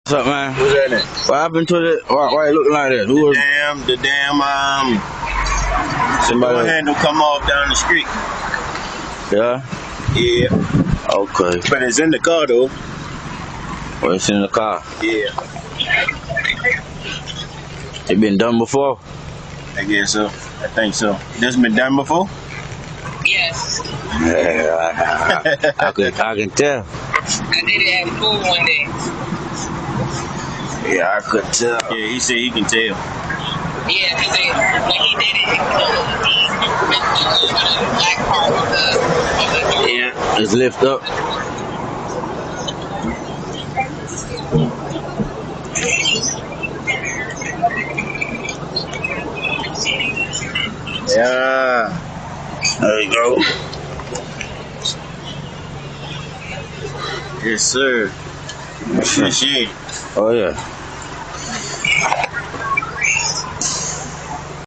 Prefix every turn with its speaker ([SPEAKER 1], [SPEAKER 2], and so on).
[SPEAKER 1] What's up, man?
[SPEAKER 2] Who's that?
[SPEAKER 1] What happened to it? Why it looking like that? Who was
[SPEAKER 2] The damn
[SPEAKER 1] somebody?
[SPEAKER 2] door handle come off down the street.
[SPEAKER 1] Yeah?
[SPEAKER 2] Yeah.
[SPEAKER 1] Okay.
[SPEAKER 2] But it's in the car though.
[SPEAKER 1] Well, it's in the car.
[SPEAKER 2] Yeah.
[SPEAKER 1] It been done before?
[SPEAKER 2] I guess so. I think so. This been done before?
[SPEAKER 3] Yes.
[SPEAKER 1] Yeah, I can tell.
[SPEAKER 3] I did it at school one day.
[SPEAKER 1] Yeah, I could tell.
[SPEAKER 2] Yeah, he said he can tell.
[SPEAKER 3] Yeah, because when he did it, he missed a little bit of the black part of the door.
[SPEAKER 1] Yeah, it's lift up.
[SPEAKER 2] Yeah.
[SPEAKER 1] There you go.
[SPEAKER 2] Yes, sir. Appreciate it.
[SPEAKER 1] Oh, yeah.